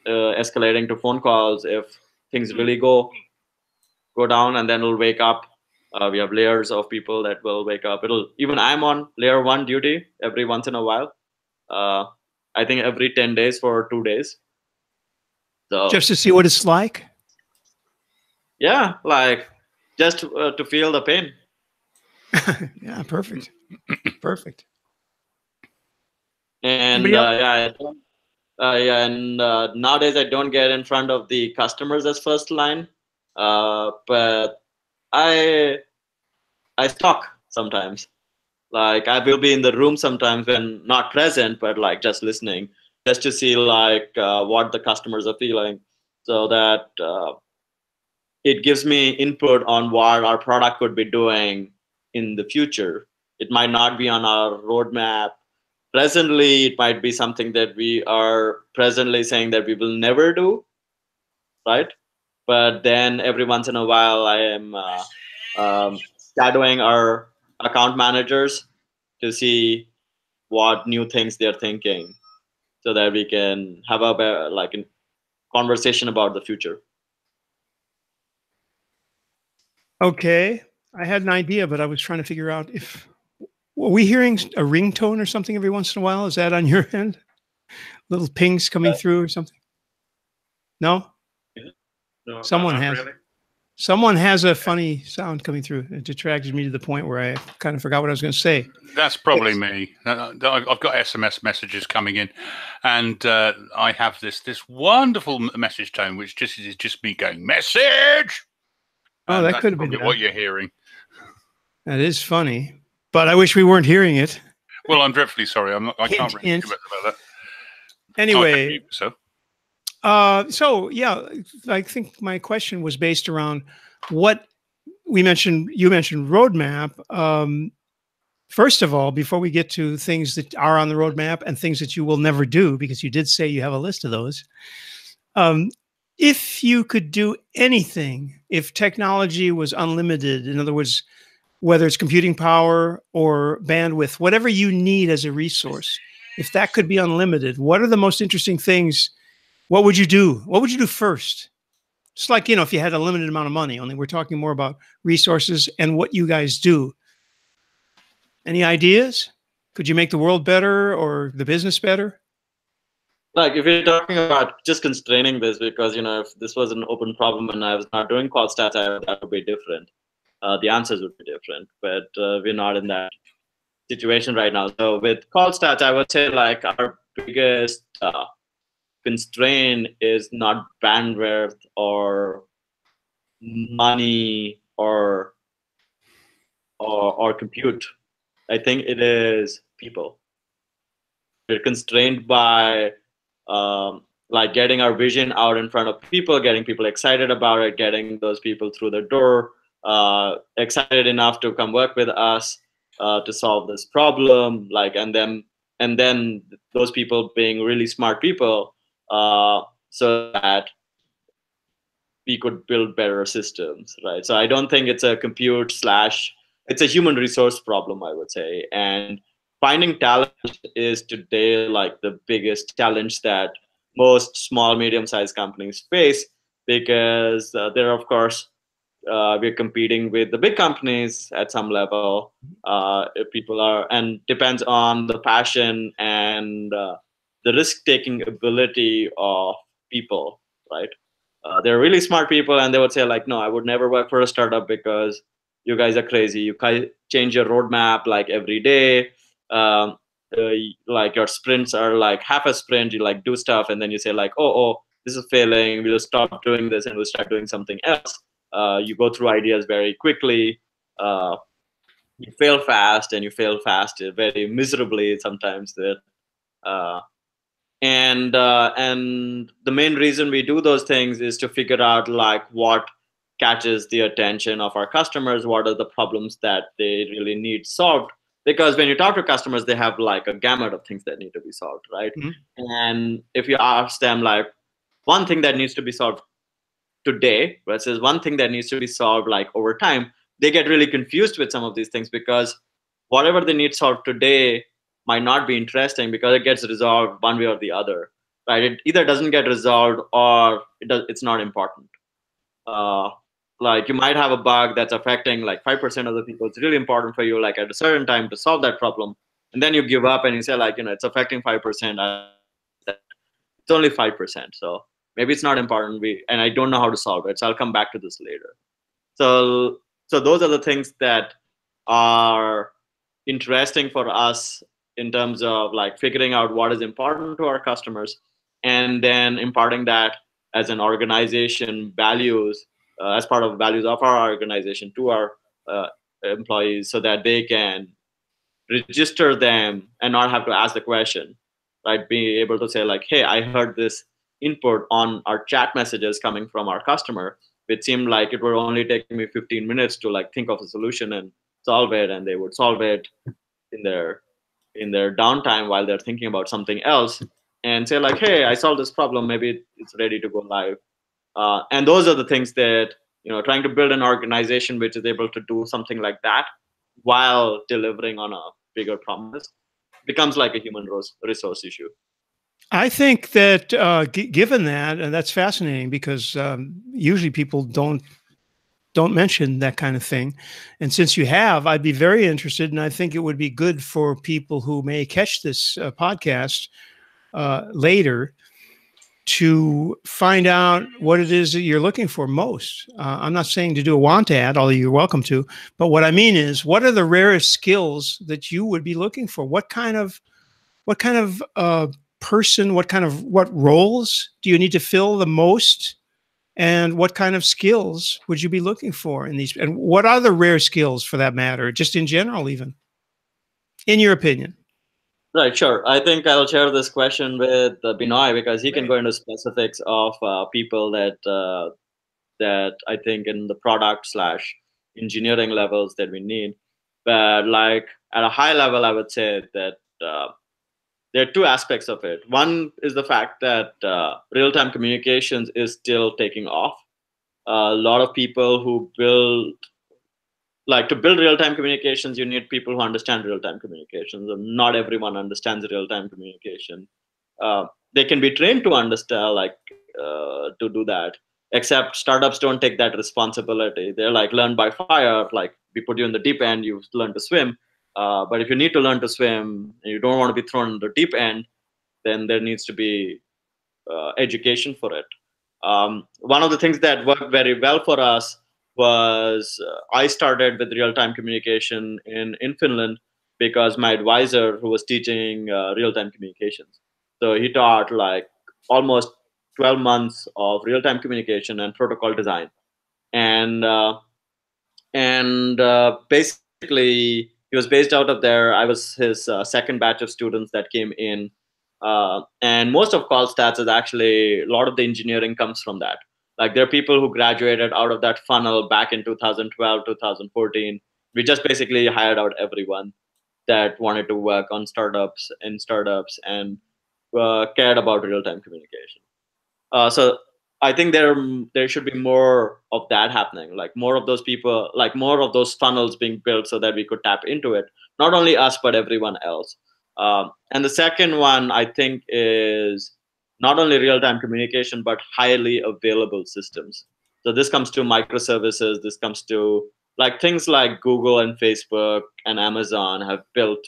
escalating to phone calls if things really go down, and then it'll wake up. We have layers of people that will wake up. Even I'm on layer 1 duty every once in a while. I think every 10 days for 2 days. So just to see what it's like. Yeah, like just to feel the pain. Yeah, perfect. Perfect. And nowadays I don't get in front of the customers as first line, but I stalk sometimes. Like I will be in the room sometimes when not present, but like just listening, just to see like what the customers are feeling, so that it gives me input on what our product could be doing in the future. It might not be on our roadmap presently. It might be something that we are presently saying that we will never do, right? But then every once in a while, I am shadowing our account managers to see what new things they're thinking, so that we can have a conversation about the future. Okay, I had an idea, but I was trying to figure out if are we hearing a ringtone or something every once in a while? Is that on your end? Little pings coming through or something? No? No, Someone not has. really. Someone has a funny sound coming through. It detracted me to the point where I kind of forgot what I was going to say. That's probably me. I've got SMS messages coming in, and I have this wonderful message tone, which is just me going message. Oh, And that that's could have been probably what you're hearing. That is funny, but I wish we weren't hearing it. Well, I'm dreadfully sorry. I can't really Hint. do much about that. Anyway, So yeah, I think my question was based around what we mentioned. You mentioned roadmap. First of all, before we get to things that are on the roadmap and things that you will never do, because you did say you have a list of those. If you could do anything, if technology was unlimited, in other words, whether it's computing power or bandwidth, whatever you need as a resource, if that could be unlimited, what are the most interesting things? What would you do? What would you do first? Just like, if you had a limited amount of money, only we're talking more about resources and what you guys do. Any ideas? Could you make the world better or the business better? Like if you're talking about just constraining this, because if this was an open problem and I was not doing call stats, that would be different. The answers would be different, but we're not in that situation right now. So with call stats, I would say like our biggest constraint is not bandwidth or money or compute. I think it is people. We're constrained by like getting our vision out in front of people, getting people excited about it, getting those people through the door, excited enough to come work with us to solve this problem, like, and then those people being really smart people, so that we could build better systems, right? So I don't think it's a it's a human resource problem, I would say. And finding talent is today like the biggest challenge that most small, medium-sized companies face, because they're, of course, we're competing with the big companies at some level. If people are, and depends on the passion and the risk-taking ability of people, right? They're really smart people, and they would say like, no, I would never work for a startup because you guys are crazy. You change your roadmap like every day. Like your sprints are like half a sprint. You like do stuff, and then you say like, oh, this is failing. We'll stop doing this and we'll start doing something else. You go through ideas very quickly. You fail fast, and you fail fast very miserably sometimes. And the main reason we do those things is to figure out like what catches the attention of our customers, what are the problems that they really need solved. Because when you talk to customers, they have like a gamut of things that need to be solved, right? Mm-hmm. And if you ask them like one thing that needs to be solved today versus one thing that needs to be solved like over time, they get really confused with some of these things, because whatever they need solved today might not be interesting because it gets resolved one way or the other, right? It either doesn't get resolved or it's not important. Like you might have a bug that's affecting like 5% of the people. It's really important for you, like at a certain time, to solve that problem. And then you give up and you say like, it's affecting 5%. It's only 5%. So maybe it's not important. And I don't know how to solve it. So I'll come back to this later. So those are the things that are interesting for us in terms of like figuring out what is important to our customers, and then imparting that as an organization values, as part of values of our organization to our employees, so that they can register them and not have to ask the question, right? Being able to say like, hey, I heard this input on our chat messages coming from our customer. It seemed like it would only take me 15 minutes to like think of a solution and solve it, and they would solve it in their downtime while they're thinking about something else, and say like, hey, I solved this problem, maybe it's ready to go live. And those are the things that, trying to build an organization which is able to do something like that while delivering on a bigger promise becomes like a human resource issue. I think that given that, and that's fascinating, because usually people don't mention that kind of thing. And since you have, I'd be very interested, and I think it would be good for people who may catch this podcast later. to find out what it is that you're looking for most. I'm not saying to do a want ad, although you're welcome to, but what I mean is, what are the rarest skills that you would be looking for? What kind of person, what roles do you need to fill the most? And what kind of skills would you be looking for in these? And what are the rare skills, for that matter, just in general, even, in your opinion? Right, sure. I think I'll share this question with Binoy, because he can go into specifics of people that I think in the product / engineering levels that we need. But like at a high level, I would say that there are two aspects of it. One is the fact that real-time communications is still taking off. A lot of people who to build real-time communications, you need people who understand real-time communications, and not everyone understands real-time communication. They can be trained to understand, to do that, except startups don't take that responsibility. They're like, learn by fire, like we put you in the deep end, you learn to swim. But if you need to learn to swim and you don't want to be thrown in the deep end, then there needs to be education for it. One of the things that worked very well for us was I started with real-time communication in Finland, because my advisor, who was teaching real-time communications, so he taught like almost 12 months of real-time communication and protocol design. And basically he was based out of there. I was his second batch of students that came in. And most of Callstats is actually, a lot of the engineering comes from that. Like there are people who graduated out of that funnel back in 2012, 2014. We just basically hired out everyone that wanted to work on startups and cared about real-time communication. So I think there should be more of that happening, like more of those people, like more of those funnels being built so that we could tap into it, not only us, but everyone else. And the second one, I think, is not only real-time communication, but highly available systems. So this comes to microservices. This comes to like things like Google and Facebook and Amazon have built,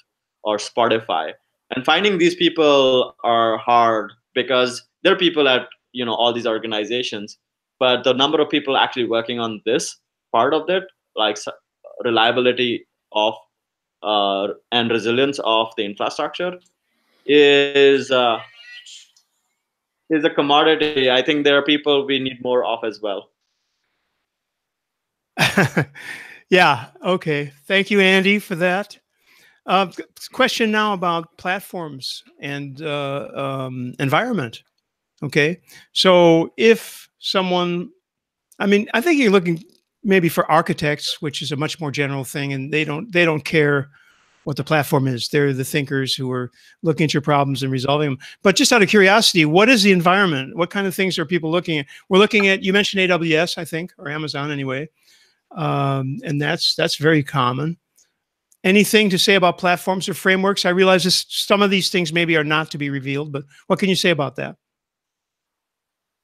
or Spotify. And finding these people are hard, because there are people at all these organizations, but the number of people actually working on this part of it, like reliability of and resilience of the infrastructure, is a commodity. I think there are people we need more of as well. Yeah. Okay. Thank you, Andy, for that. Question now about platforms and environment. Okay. So if someone, I mean, I think you're looking maybe for architects, which is a much more general thing, and they don't care what the platform is. They're the thinkers who are looking at your problems and resolving them. But just out of curiosity, what is the environment? What kind of things are people looking at? We're looking at, you mentioned AWS, I think, or Amazon anyway. And that's very common. Anything to say about platforms or frameworks? I realize some of these things maybe are not to be revealed, but what can you say about that?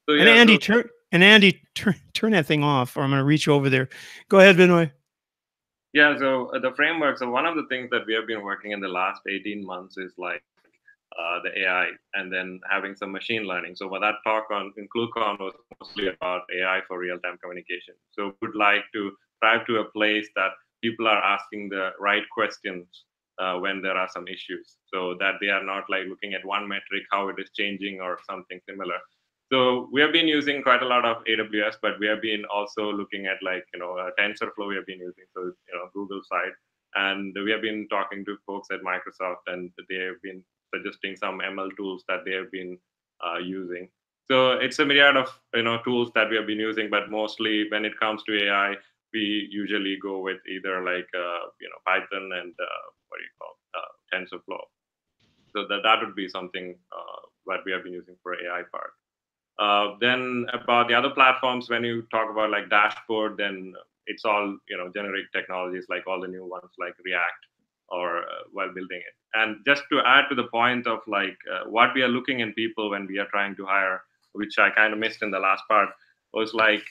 So, yeah, and Andy, turn that thing off, or I'm going to reach over there. Go ahead, Binoy. Yeah, so the framework. So one of the things that we have been working in the last 18 months is like the AI, and then having some machine learning. So what that talk in CommCon was mostly about AI for real-time communication. So would like to drive to a place that people are asking the right questions when there are some issues, so that they are not like looking at one metric, how it is changing or something similar. So we have been using quite a lot of AWS, but we have been also looking at like, TensorFlow we have been using, so, Google side. And we have been talking to folks at Microsoft, and they have been suggesting some ML tools that they have been using. So it's a myriad of, tools that we have been using, but mostly when it comes to AI, we usually go with either like, Python and TensorFlow. So that would be something what we have been using for AI part. Then about the other platforms, when you talk about like dashboard, then it's all, generic technologies, like all the new ones like React, or while building it. And just to add to the point of like what we are looking in people when we are trying to hire, which I kind of missed in the last part, was like,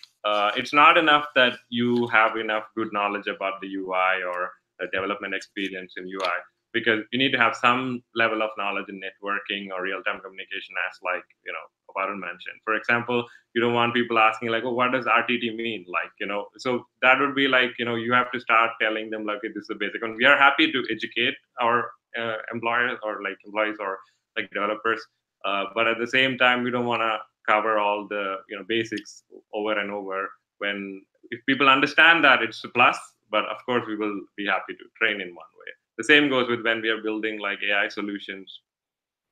it's not enough that you have enough good knowledge about the UI or the development experience in UI. because you need to have some level of knowledge in networking or real-time communication, as like, Varun mentioned. For example, you don't want people asking like, oh, what does RTT mean? Like, so that would be like, you have to start telling them like, okay, this is the basic one. We are happy to educate our employees or like developers, but at the same time, we don't want to cover all the basics over and over. When if people understand that, it's a plus, but of course we will be happy to train in one way. The same goes with when we are building like AI solutions,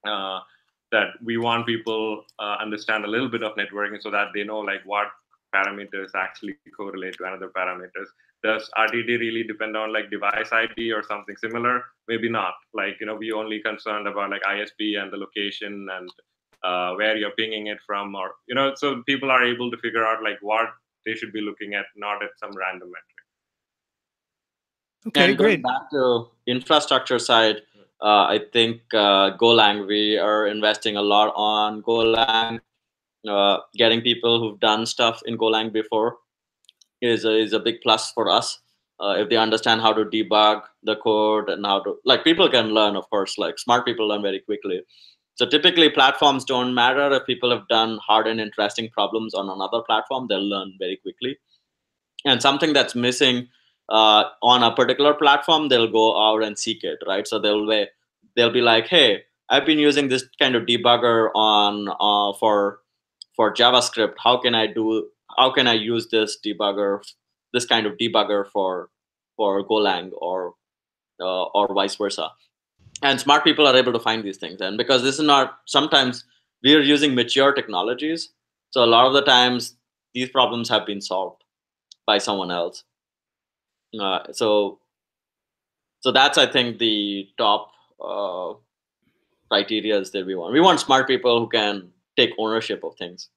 that we want people understand a little bit of networking so that they know like what parameters actually correlate to another parameters. Does RTT really depend on like device ID or something similar? Maybe not. Like, we only concerned about like ISP and the location and where you're pinging it from, or, so people are able to figure out like what they should be looking at, not at some random metric. Okay, and great. going back to infrastructure side, I think Golang, we are investing a lot on Golang. Getting people who've done stuff in Golang before is a big plus for us. If they understand how to debug the code and how to, like, people can learn, of course, like smart people learn very quickly. So typically platforms don't matter. If people have done hard and interesting problems on another platform, they'll learn very quickly. And something that's missing on a particular platform, they'll go out and seek it, right? So they'll be like, hey, I've been using this kind of debugger on for JavaScript. How can I use this kind of debugger for Golang or vice versa? And smart people are able to find these things. And because this is not, sometimes we are using mature technologies, so a lot of the times these problems have been solved by someone else. So that's, I think, the top criteria that we want. We want smart people who can take ownership of things.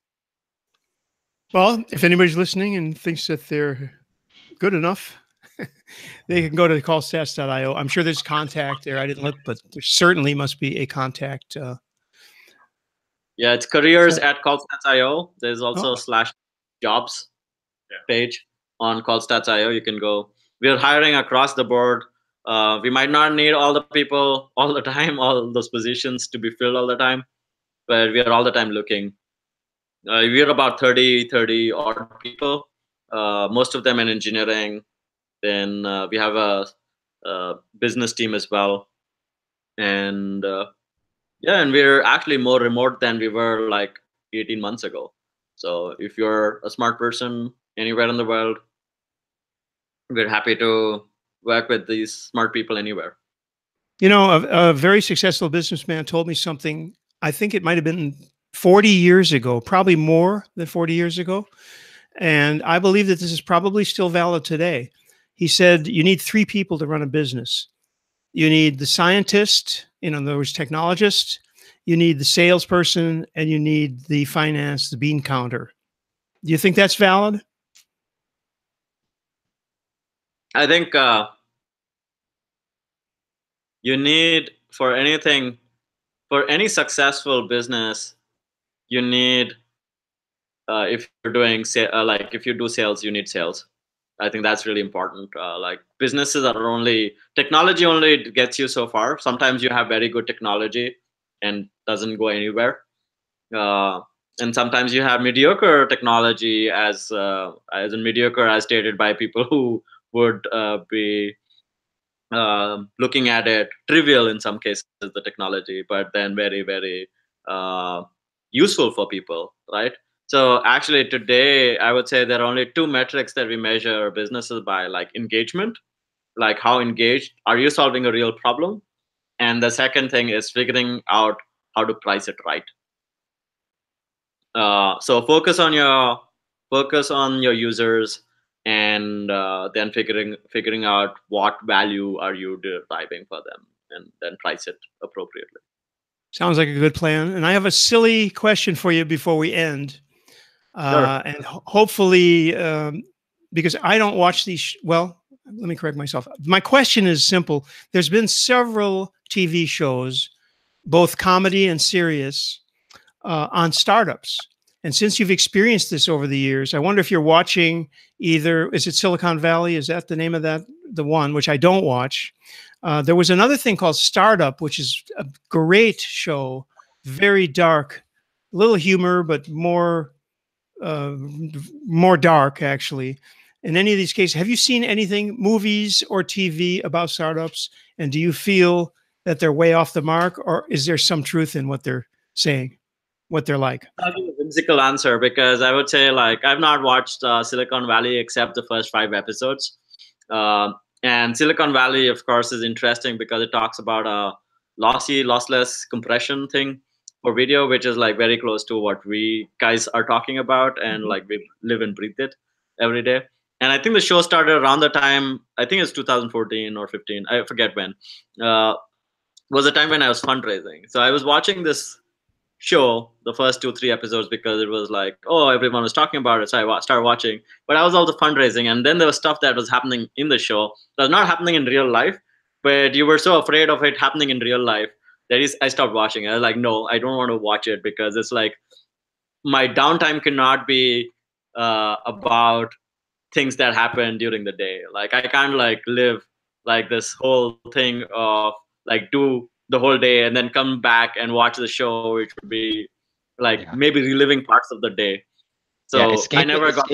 Well, if anybody's listening and thinks that they're good enough, they can go to callstats.io. I'm sure there's contact there. I didn't look, but there certainly must be a contact. Yeah, it's careers at Callstats.io. There's also /jobs page on Callstats.io. You can go. We're hiring across the board. We might not need all the people all the time, all those positions to be filled all the time, but we are all the time looking. We're about 30 odd people, most of them in engineering. Then we have a business team as well. And and we're actually more remote than we were like 18 months ago. So if you're a smart person anywhere in the world, we're happy to work with these smart people anywhere. A very successful businessman told me something, I think it might have been 40 years ago, probably more than 40 years ago. And I believe that this is probably still valid today. He said, you need 3 people to run a business. You need the scientist, in other words, technologist, you need the salesperson, and you need the finance, the bean counter. Do you think that's valid? I think you need, for any successful business, you need, if you're doing, if you do sales, you need sales. I think that's really important. Like businesses technology only gets you so far. Sometimes you have very good technology and doesn't go anywhere. And sometimes you have mediocre technology as mediocre as stated by people who would be looking at it trivial in some cases, the technology, but then very, very useful for people, right? So actually today, I would say there are only 2 metrics that we measure businesses by, like engagement, like how engaged are you solving a real problem? And the second thing is figuring out how to price it right. So focus on your users, and then figuring out what value are you deriving for them, and then price it appropriately. Sounds like a good plan. And I have a silly question for you before we end. Sure. And hopefully, because I don't watch these, well, let me correct myself. My question is simple. There's been several TV shows, both comedy and serious, on startups. And since you've experienced this over the years, I wonder if you're watching either, is it Silicon Valley? Is that the name of the one, which I don't watch? There was another thing called Startup, which is a great show, very dark, a little humor, but more dark, actually. In any of these cases, have you seen anything, movies or TV, about startups? And do you feel that they're way off the mark, or is there some truth in what they're saying, what they're like? I'll give a whimsical answer, because I would say, like, I've not watched Silicon Valley except the first 5 episodes. And Silicon Valley, of course, is interesting because it talks about a lossless compression thing for video, which is like very close to what we guys are talking about, and like we live and breathe it every day. And I think the show started around the time, I think it's 2014 or 15, I forget when, was the time when I was fundraising. So I was watching this show, the first 2-3 episodes, because it was like, oh, everyone was talking about it, so I started watching. But I was also fundraising, and then there was stuff that was happening in the show that was not happening in real life, but you were so afraid of it happening in real life that I stopped watching. I was like, no, I don't want to watch it, because it's like my downtime cannot be about things that happen during the day. Like, I can't like live like this whole thing of like do the whole day and then come back and watch the show, which would be like maybe reliving parts of the day. So I never got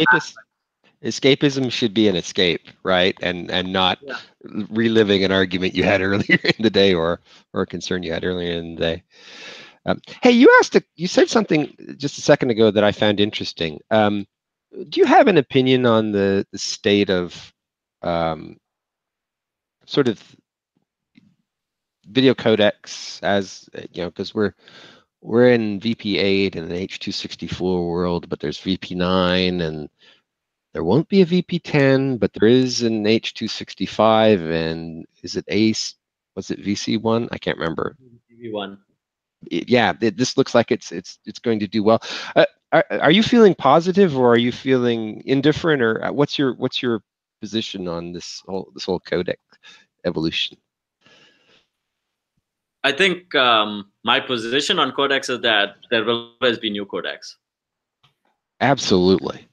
escapism should be an escape, right? And not reliving an argument you had earlier in the day, or a concern you had earlier in the day. Hey, you said something just a second ago that I found interesting. Do you have an opinion on the state of sort of video codecs, as you know, because we're in VP8 and an H.264 world, but there's VP9, and there won't be a VP10, but there is an H.265, and is it ACE? Was it VC1? I can't remember. V1. Yeah, this looks like it's going to do well. Are you feeling positive, or are you feeling indifferent, or what's your position on this whole codec evolution? I think my position on codecs is that there will always be new codecs. Absolutely.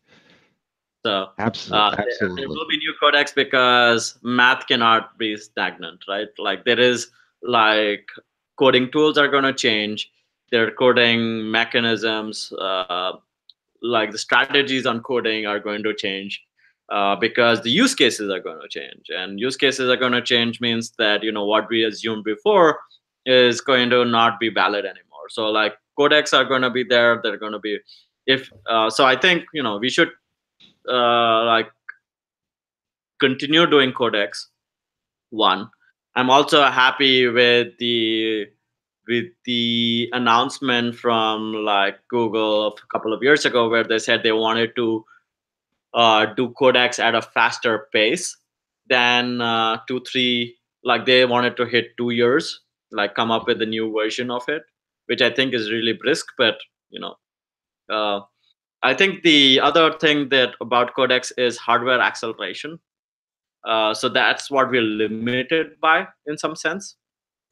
So absolutely. There will be new codecs, because math cannot be stagnant, right? Like, there is like coding tools are going to change. Their coding mechanisms, like the strategies on coding, are going to change. Because the use cases are going to change, and use cases are going to change means that, you know, what we assumed before is going to not be valid anymore. So like codecs are going to be there. They're going to be, so I think, you know, we should like continue doing codecs. One, I'm also happy with the announcement from like Google a couple of years ago, where they said they wanted to do codecs at a faster pace than 2-3, like they wanted to hit 2 years, like come up with a new version of it, which I think is really brisk. But you know, I think the other thing that about codecs is hardware acceleration. So that's what we're limited by in some sense.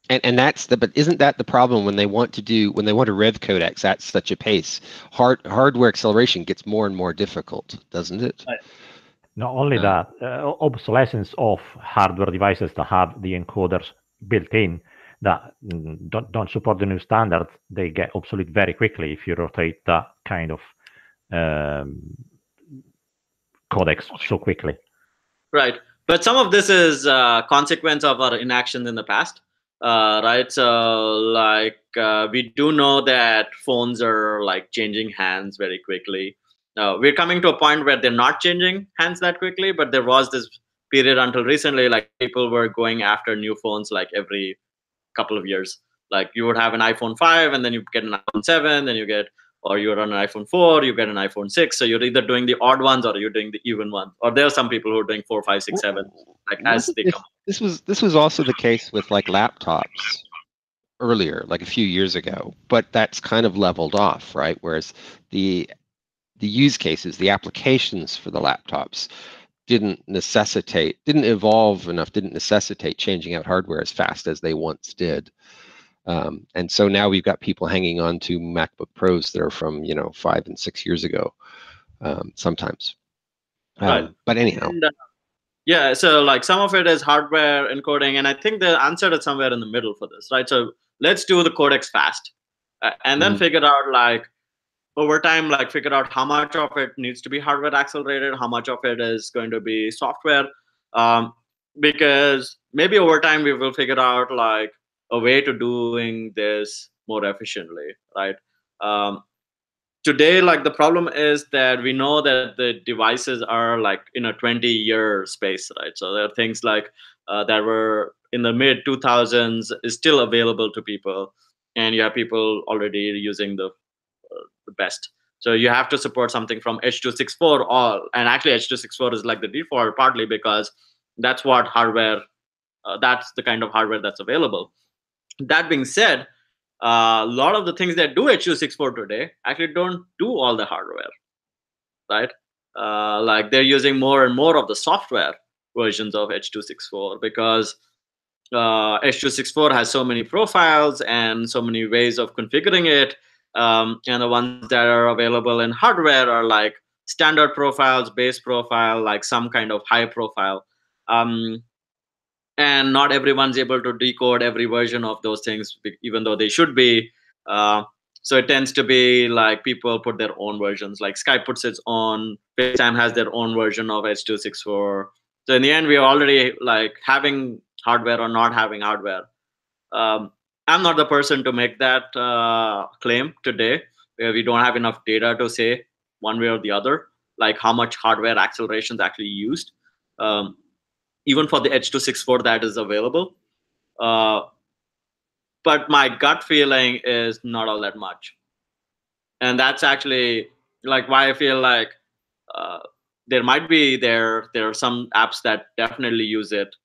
And but isn't that the problem when they want to rev codecs at such a pace? Hardware acceleration gets more and more difficult, doesn't it? Right. Not only that, obsolescence of hardware devices that have the encoders built in that don't support the new standard, they get obsolete very quickly if you rotate that kind of codecs so quickly. Right. But some of this is a consequence of our inaction in the past. Right. So like we do know that phones are like changing hands very quickly. We're coming to a point where they're not changing hands that quickly, but there was this period until recently, like people were going after new phones like every couple of years. Like you would have an iPhone 5 and then you get an iPhone 7, then you get, or you're on an iPhone 4, you get an iPhone 6. So you're either doing the odd ones or you're doing the even ones. Or there are some people who are doing 4, 5, 6, 7, like as they come. This was also the case with like laptops earlier, like a few years ago, but that's kind of leveled off, right? Whereas the use cases, the applications for the laptops didn't evolve enough, didn't necessitate changing out hardware as fast as they once did. And so now we've got people hanging on to MacBook Pros that are from 5 and 6 years ago, sometimes. Right. But anyhow. Yeah, so like some of it is hardware encoding, and I think the answer is somewhere in the middle for this, right? So let's do the codecs fast, and then figure out like over time, like figure out how much of it needs to be hardware accelerated, how much of it is going to be software, because maybe over time we will figure out like a way to doing this more efficiently, right? Today, like the problem is that we know that the devices are like in a 20-year space, right? So there are things like that were in the mid 2000s is still available to people, and you have people already using the best. So you have to support something from H.264 all, and actually H.264 is like the default, partly because that's what hardware, that's the kind of hardware that's available. That being said, a lot of the things that do H.264 today actually don't do all the hardware, right? Like they're using more and more of the software versions of H.264 because H.264 has so many profiles and so many ways of configuring it. And the ones that are available in hardware are like standard profiles, base profile, like some kind of high profile. And not everyone's able to decode every version of those things, even though they should be. So it tends to be like people put their own versions, like Skype puts its own, FaceTime has their own version of H.264. So in the end, we are already like having hardware or not having hardware. I'm not the person to make that claim today, where we don't have enough data to say one way or the other, like how much hardware acceleration is actually used. Even for the H.264 that is available. But my gut feeling is not all that much. And that's actually like why I feel like there might be there are some apps that definitely use it,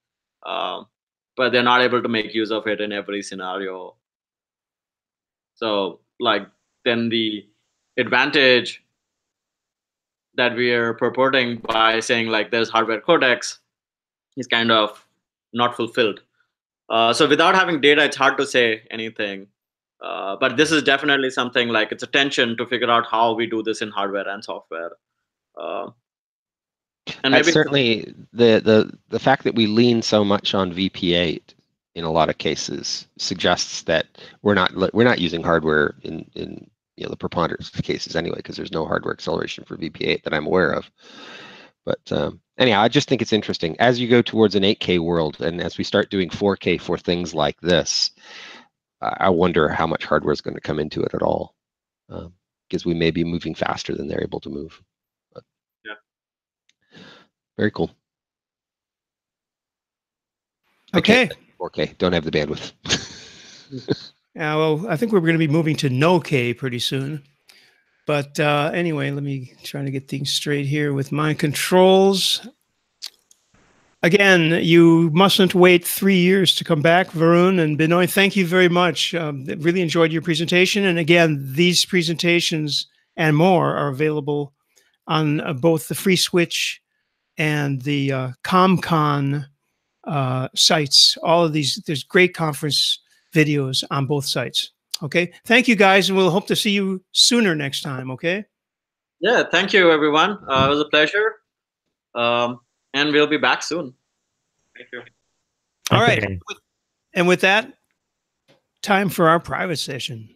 but they're not able to make use of it in every scenario. So like then the advantage that we are purporting by saying like there's hardware codecs is kind of not fulfilled. So without having data, it's hard to say anything. But this is definitely something like it's a tension to figure out how we do this in hardware and software. And maybe certainly the fact that we lean so much on VP8 in a lot of cases suggests that we're not using hardware in the preponderance of cases anyway, because there's no hardware acceleration for VP8 that I'm aware of. But anyhow, I just think it's interesting as you go towards an 8K world, and as we start doing 4K for things like this, I wonder how much hardware is going to come into it at all, because we may be moving faster than they're able to move. But, yeah, very cool. Okay. 4K, don't have the bandwidth. Yeah, well, I think we're going to be moving to no K pretty soon. But anyway, let me try to get things straight here with my controls. Again, you mustn't wait 3 years to come back, Varun and Binoy. Thank you very much. Really enjoyed your presentation. And again, these presentations and more are available on both the Free Switch and the CommCon sites. All of these, there's great conference videos on both sites. Okay. Thank you, guys. And we'll hope to see you sooner next time. Okay. Yeah. Thank you, everyone. It was a pleasure. And we'll be back soon. Thank you. All right. And with that, time for our private session.